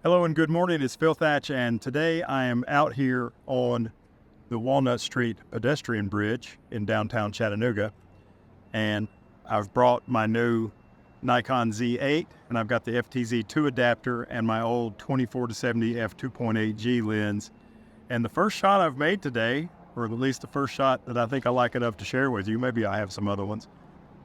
Hello and good morning, it's Phil Thatch, and today I am out here on the Walnut Street Pedestrian Bridge in downtown Chattanooga, and I've brought my new Nikon Z8, and I've got the FTZ II adapter and my old 24-70 f2.8G lens. And the first shot I've made today, or at least the first shot that I think I like enough to share with you, maybe I have some other ones,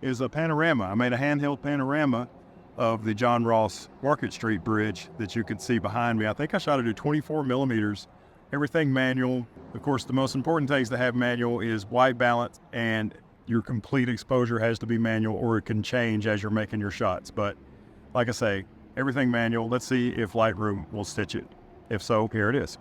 is a panorama. I made a handheld panorama of the John Ross Market Street Bridge that you can see behind me. I think I shot it at 24 millimeters, everything manual. Of course, the most important things to have manual is white balance, and your complete exposure has to be manual, or it can change as you're making your shots. But like I say, everything manual. Let's see if Lightroom will stitch it. If so, here it is.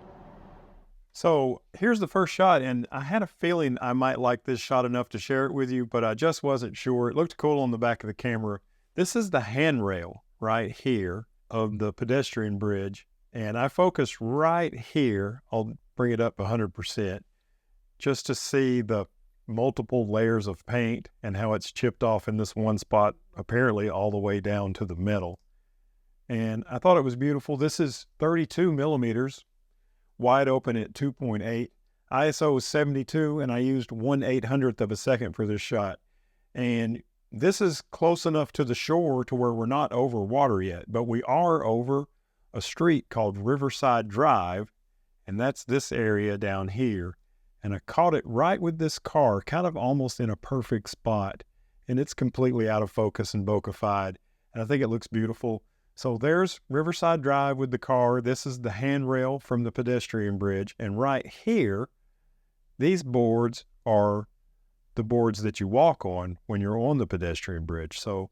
So here's the first shot, and I had a feeling I might like this shot enough to share it with you, but I just wasn't sure. It looked cool on the back of the camera. This is the handrail right here of the pedestrian bridge, and I focused right here. I'll bring it up 100% just to see the multiple layers of paint and how it's chipped off in this one spot, apparently all the way down to the metal. And I thought it was beautiful. This is 32 millimeters, wide open at 2.8. ISO is 72, and I used 1/800th of a second for this shot. And this is close enough to the shore to where we're not over water yet, but we are over a street called Riverside Drive, and that's this area down here. And I caught it right with this car, kind of almost in a perfect spot, and it's completely out of focus and bokeh-fied, and I think it looks beautiful. So there's Riverside Drive with the car. This is the handrail from the pedestrian bridge, and right here, these boards are the boards that you walk on when you're on the pedestrian bridge. So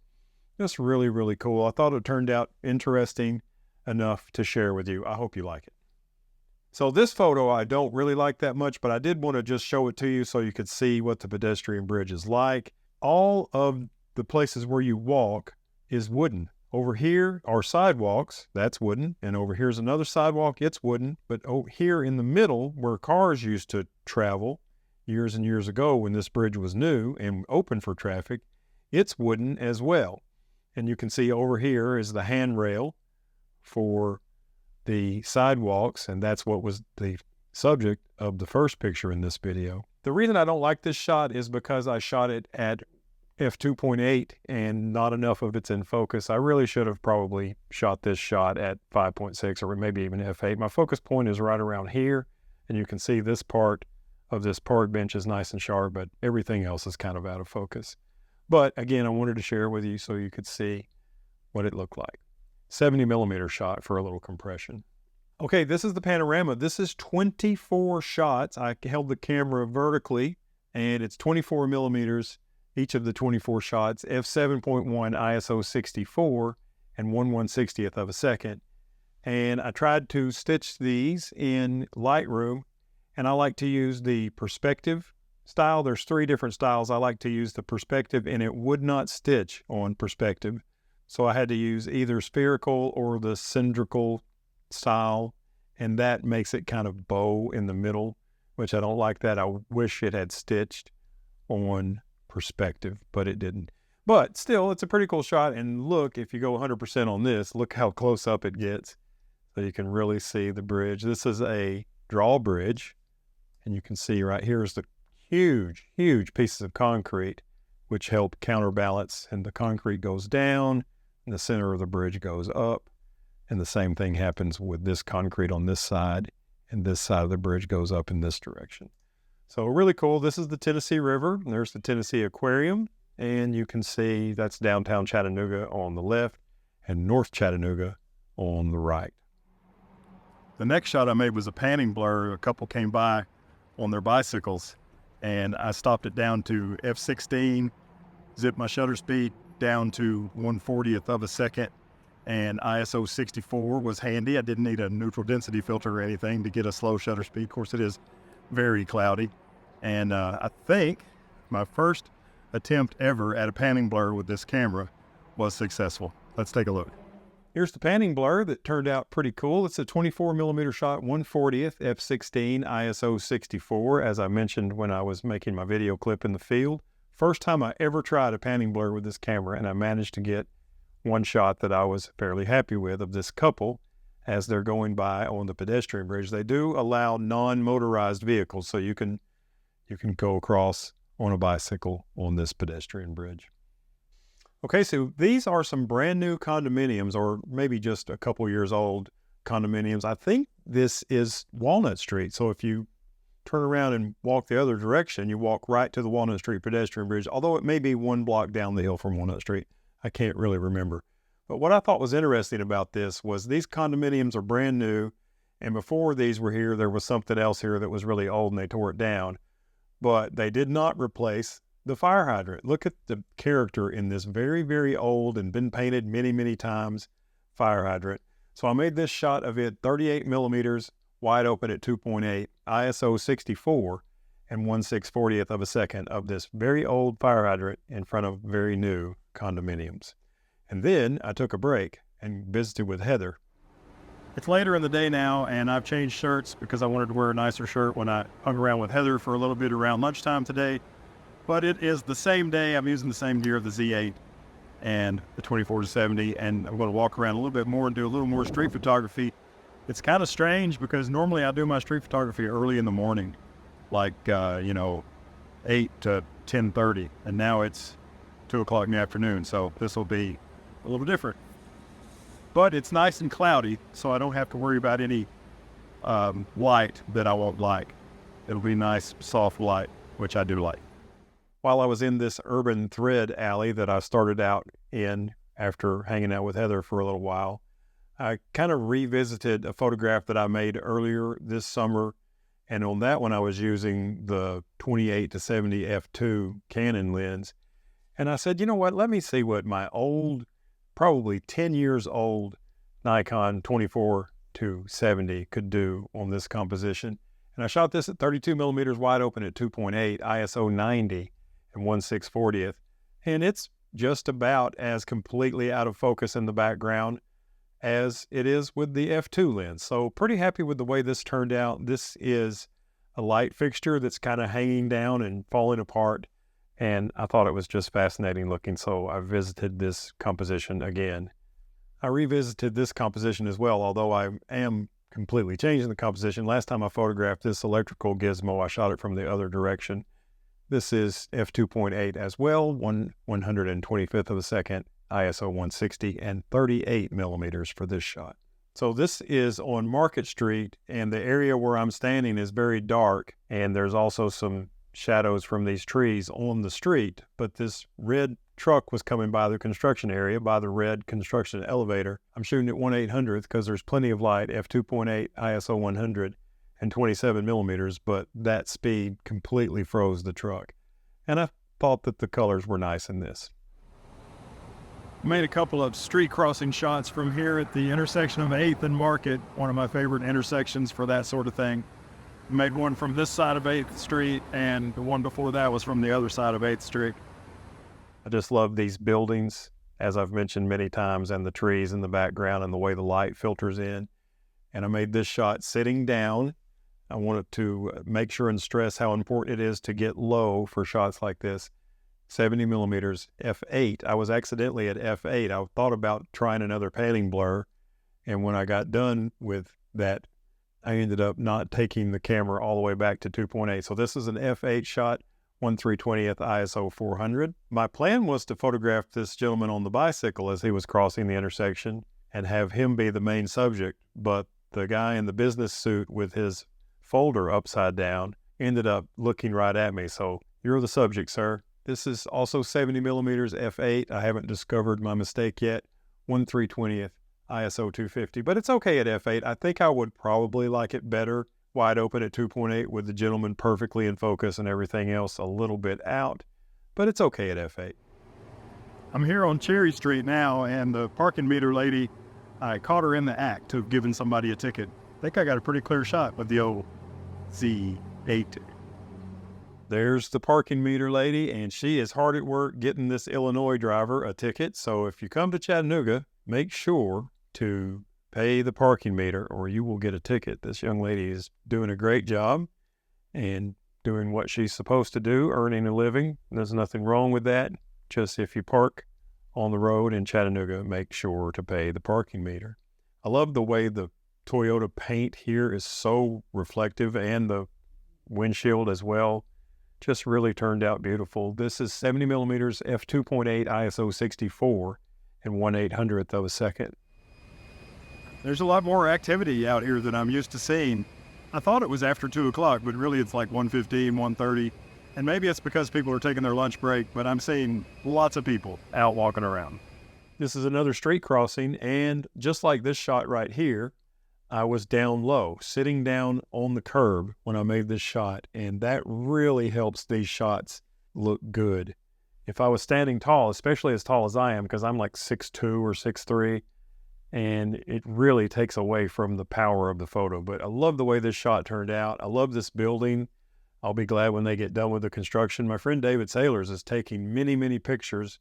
that's really, really cool. I thought it turned out interesting enough to share with you. I hope you like it. So this photo I don't really like that much, but I did want to just show it to you so you could see what the pedestrian bridge is like. All of the places where you walk is wooden. Over here are sidewalks, that's wooden, and over here's another sidewalk, it's wooden. But over here in the middle, where cars used to travel years and years ago when this bridge was new and open for traffic, it's wooden as well. And you can see over here is the handrail for the sidewalks, and that's what was the subject of the first picture in this video. The reason I don't like this shot is because I shot it at f2.8 and not enough of it's in focus. I really should have probably shot this shot at 5.6 or maybe even f8. My focus point is right around here, and you can see this part of this park bench is nice and sharp, but everything else is kind of out of focus. But again, I wanted to share with you so you could see what it looked like. 70 millimeter shot for a little compression. Okay, this is the panorama. This is 24 shots. I held the camera vertically, and it's 24 millimeters, each of the 24 shots, f7.1, ISO 64, and 1/160th of a second. And I tried to stitch these in Lightroom, and I like to use the perspective style. There's 3 different styles. I like to use the perspective, and it would not stitch on perspective. So I had to use either spherical or the cylindrical style, and that makes it kind of bow in the middle, which I don't like that. I wish it had stitched on perspective, but it didn't. But still, it's a pretty cool shot, and look, if you go 100% on this, look how close up it gets. So you can really see the bridge. This is a drawbridge. And you can see right here is the huge, huge pieces of concrete, which help counterbalance, and the concrete goes down, and the center of the bridge goes up. And the same thing happens with this concrete on this side, and this side of the bridge goes up in this direction. So really cool. This is the Tennessee River, and there's the Tennessee Aquarium, and you can see that's downtown Chattanooga on the left and North Chattanooga on the right. The next shot I made was a panning blur. A couple came by on their bicycles, and I stopped it down to f16, zipped my shutter speed down to 1/40th of a second, and ISO 64 was handy. I didn't need a neutral density filter or anything to get a slow shutter speed. Of course, it is very cloudy, and I think my first attempt ever at a panning blur with this camera was successful. Let's take a look. Here's the panning blur that turned out pretty cool. It's a 24 millimeter shot, 1/40th, f16, ISO 64, as I mentioned when I was making my video clip in the field. First time I ever tried a panning blur with this camera, and I managed to get one shot that I was fairly happy with of this couple as they're going by on the pedestrian bridge. They do allow non-motorized vehicles, so you can go across on a bicycle on this pedestrian bridge. Okay, so these are some brand new condominiums, or maybe just a couple years old condominiums. I think this is Walnut Street. So if you turn around and walk the other direction, you walk right to the Walnut Street pedestrian bridge, although it may be 1 block down the hill from Walnut Street. I can't really remember. But what I thought was interesting about this was these condominiums are brand new, and before these were here, there was something else here that was really old and they tore it down. But they did not replace the fire hydrant. Look at the character in this very, very old and been painted many, many times fire hydrant. So I made this shot of it 38 millimeters, wide open at 2.8, ISO 64, and 1/640th of a second of this very old fire hydrant in front of very new condominiums. And then I took a break and visited with Heather. It's later in the day now, and I've changed shirts because I wanted to wear a nicer shirt when I hung around with Heather for a little bit around lunchtime today. But it is the same day. I'm using the same gear of the Z8 and the 24-70, and I'm going to walk around a little bit more and do a little more street photography. It's kind of strange because normally I do my street photography early in the morning, like, 8 to 10:30, and now it's 2 o'clock in the afternoon, so this will be a little different. But it's nice and cloudy, so I don't have to worry about any light that I won't like. It'll be nice, soft light, which I do like. While I was in this urban thread alley that I started out in after hanging out with Heather for a little while, I kind of revisited a photograph that I made earlier this summer. And on that one, I was using the 28-70 f2 Canon lens. And I said, you know what, let me see what my old, probably 10 years old Nikon 24-70 could do on this composition. And I shot this at 32 millimeters wide open at 2.8, ISO 90 and 1/640th. And it's just about as completely out of focus in the background as it is with the f2 lens. So pretty happy with the way this turned out. This is a light fixture that's kind of hanging down and falling apart. And I thought it was just fascinating looking, so I visited this composition again. I revisited this composition as well, although I am completely changing the composition. Last time I photographed this electrical gizmo, I shot it from the other direction. This is f2.8 as well, 1/125th of a second, ISO 160, and 38 millimeters for this shot. So this is on Market Street, and the area where I'm standing is very dark, and there's also some shadows from these trees on the street, but this red truck was coming by the construction area, by the red construction elevator. I'm shooting at 1/800th because there's plenty of light, f2.8, ISO 100, and 27 millimeters, but that speed completely froze the truck. And I thought that the colors were nice in this. Made a couple of street crossing shots from here at the intersection of 8th and Market, one of my favorite intersections for that sort of thing. Made one from this side of 8th Street, and the one before that was from the other side of 8th Street. I just love these buildings, as I've mentioned many times, and the trees in the background and the way the light filters in. And I made this shot sitting down. I wanted to make sure and stress how important it is to get low for shots like this. 70 millimeters, f8. I was accidentally at f8. I thought about trying another panning blur, and when I got done with that, I ended up not taking the camera all the way back to 2.8. So this is an f8 shot, 1/320th ISO 400. My plan was to photograph this gentleman on the bicycle as he was crossing the intersection and have him be the main subject, but the guy in the business suit with his folder upside down ended up looking right at me. So you're the subject, sir. This is also 70 millimeters f8. I haven't discovered my mistake yet. 1/320th ISO 250, but it's okay at f8. I think I would probably like it better wide open at 2.8 with the gentleman perfectly in focus and everything else a little bit out, but it's okay at f8. I'm here on Cherry Street now, and the parking meter lady, I caught her in the act of giving somebody a ticket. I think I got a pretty clear shot with the old Z8. There's the parking meter lady, and she is hard at work getting this Illinois driver a ticket. So if you come to Chattanooga, make sure to pay the parking meter or you will get a ticket. This young lady is doing a great job and doing what she's supposed to do, earning a living. There's nothing wrong with that. Just if you park on the road in Chattanooga, make sure to pay the parking meter. I love the way the Toyota paint here is so reflective, and the windshield as well. Just really turned out beautiful. This is 70 millimeters f2.8 ISO 64 and 1/800th of a second. There's a lot more activity out here than I'm used to seeing. I thought it was after 2 o'clock, but really it's like 1:15, 1:30. And maybe it's because people are taking their lunch break, but I'm seeing lots of people out walking around. This is another street crossing, and just like this shot right here, I was down low, sitting down on the curb when I made this shot, and that really helps these shots look good. If I was standing tall, especially as tall as I am, because I'm like 6'2" or 6'3", and it really takes away from the power of the photo. But I love the way this shot turned out. I love this building. I'll be glad when they get done with the construction. My friend David Sailors is taking many, many pictures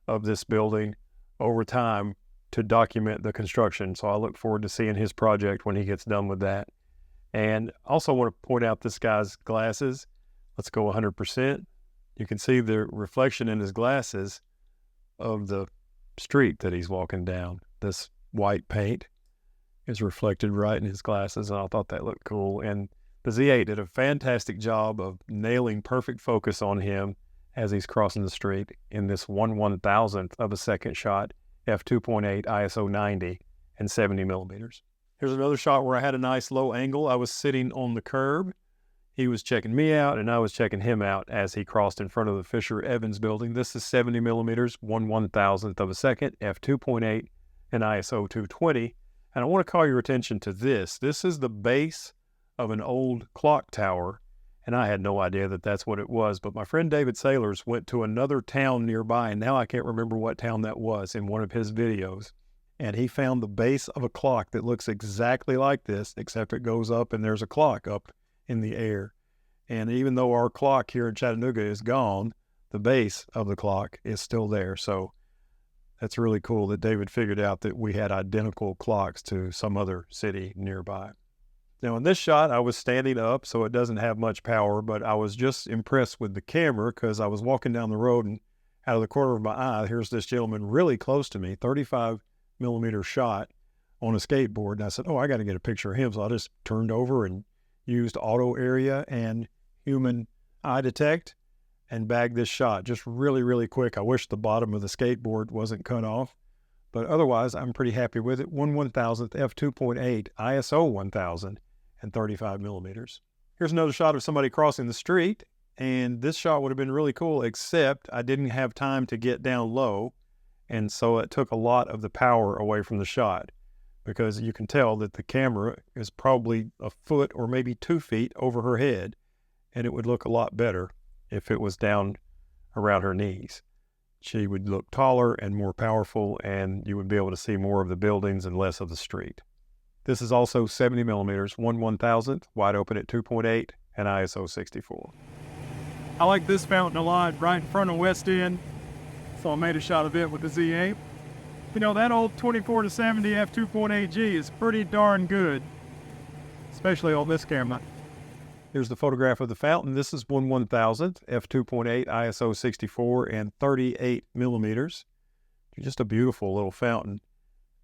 of this building over time to document the construction. So I look forward to seeing his project when he gets done with that. And also want to point out this guy's glasses. Let's go 100%. You can see the reflection in his glasses of the street that he's walking down. This white paint is reflected right in his glasses, and I thought that looked cool. And the Z8 did a fantastic job of nailing perfect focus on him as he's crossing the street in this 1/1000th of a second shot, f2.8 ISO 90 and 70 millimeters. Here's another shot where I had a nice low angle. I was sitting on the curb. He was checking me out, and I was checking him out as he crossed in front of the Fisher Evans building. This is 70 millimeters, 1/1000th of a second, f2.8 and ISO 220. And I want to call your attention to this. This is the base of an old clock tower, and I had no idea that that's what it was. But my friend David Sailors went to another town nearby, and now I can't remember what town that was, in one of his videos. And he found the base of a clock that looks exactly like this, except it goes up and there's a clock up in the air. And even though our clock here in Chattanooga is gone, the base of the clock is still there. So that's really cool that David figured out that we had identical clocks to some other city nearby. Now in this shot, I was standing up, so it doesn't have much power, but I was just impressed with the camera because I was walking down the road, and out of the corner of my eye, here's this gentleman really close to me, 35 millimeter shot on a skateboard. And I said, oh, I got to get a picture of him. So I just turned over and used auto area and human eye detect and bagged this shot just really, really quick. I wish the bottom of the skateboard wasn't cut off, but otherwise I'm pretty happy with it. 1/1000th f2.8 ISO 1000 and 35 millimeters. Here's another shot of somebody crossing the street, and this shot would have been really cool, except I didn't have time to get down low, and so it took a lot of the power away from the shot, because you can tell that the camera is probably a foot or maybe 2 feet over her head, and it would look a lot better if it was down around her knees. She would look taller and more powerful, and you would be able to see more of the buildings and less of the street. This is also 70 millimeters, 1/1000th, wide open at 2.8 and ISO 64. I like this fountain a lot, right in front of West End. So I made a shot of it with the Z8. You know, that old 24-70 f2.8G is pretty darn good, especially on this camera. Here's the photograph of the fountain. This is 1/1000th, f2.8, ISO 64 and 38 millimeters. Just a beautiful little fountain.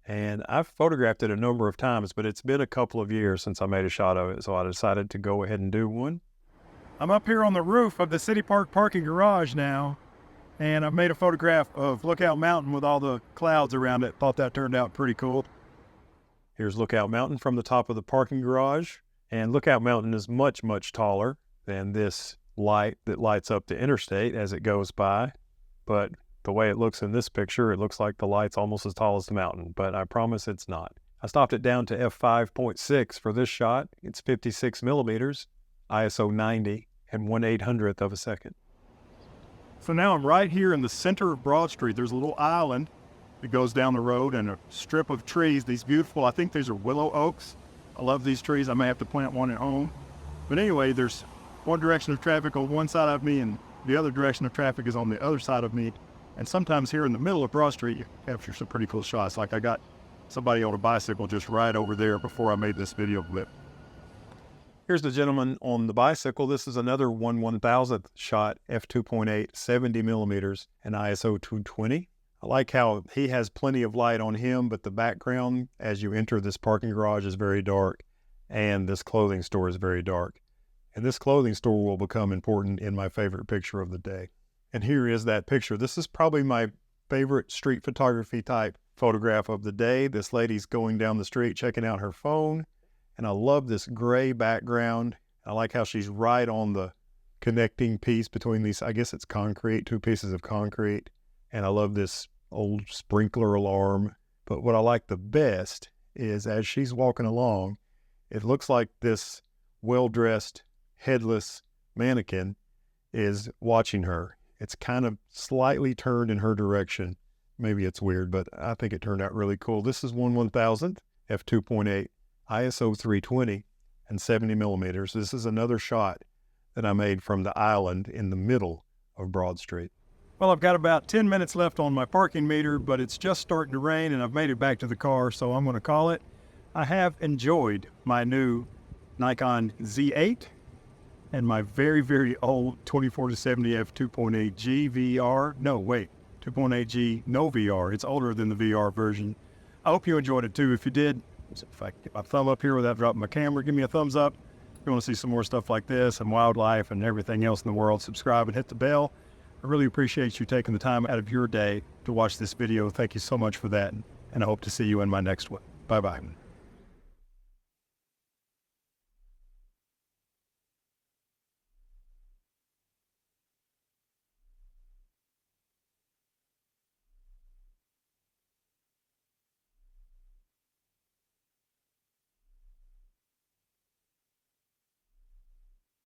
And I've photographed it a number of times, but it's been a couple of years since I made a shot of it, so I decided to go ahead and do one. I'm up here on the roof of the City Park parking garage now, and I've made a photograph of Lookout Mountain with all the clouds around it. Thought that turned out pretty cool. Here's Lookout Mountain from the top of the parking garage. And Lookout Mountain is much, much taller than this light that lights up the interstate as it goes by. But the way it looks in this picture, it looks like the light's almost as tall as the mountain, but I promise it's not. I stopped it down to f5.6 for this shot. It's 56 millimeters, ISO 90 and 1/800th of a second. So now I'm right here in the center of Broad Street. There's a little island that goes down the road and a strip of trees. These beautiful, I think these are willow oaks. I love these trees. I may have to plant one at home. But anyway, there's one direction of traffic on one side of me and the other direction of traffic is on the other side of me. And sometimes here in the middle of Broad Street, you capture some pretty cool shots. Like I got somebody on a bicycle just right over there before I made this video clip. Here's the gentleman on the bicycle. This is another 1/1000th shot, f2.8, 70 millimeters and ISO 220. I like how he has plenty of light on him, but the background as you enter this parking garage is very dark, and this clothing store is very dark. And this clothing store will become important in my favorite picture of the day. And here is that picture. This is probably my favorite street photography type photograph of the day. This lady's going down the street checking out her phone, and I love this gray background. I like how she's right on the connecting piece between these, I guess it's concrete, two pieces of concrete. And I love this old sprinkler alarm. But what I like the best is as she's walking along, it looks like this well-dressed, headless mannequin is watching her. It's kind of slightly turned in her direction. Maybe it's weird, but I think it turned out really cool. This is 1/1000th, f2.8, ISO 320, and 70 millimeters. This is another shot that I made from the island in the middle of Broad Street. Well, I've got about 10 minutes left on my parking meter, but it's just starting to rain and I've made it back to the car, so I'm going to call it. I have enjoyed my new Nikon Z8 and my very, very old 24-70 f2.8G VR. No, wait, 2.8G, no VR. It's older than the VR version. I hope you enjoyed it too. If you did, if I get my thumb up here without dropping my camera, give me a thumbs up. If you want to see some more stuff like this and wildlife and everything else in the world, subscribe and hit the bell. I really appreciate you taking the time out of your day to watch this video. Thank you so much for that, and I hope to see you in my next one. Bye-bye.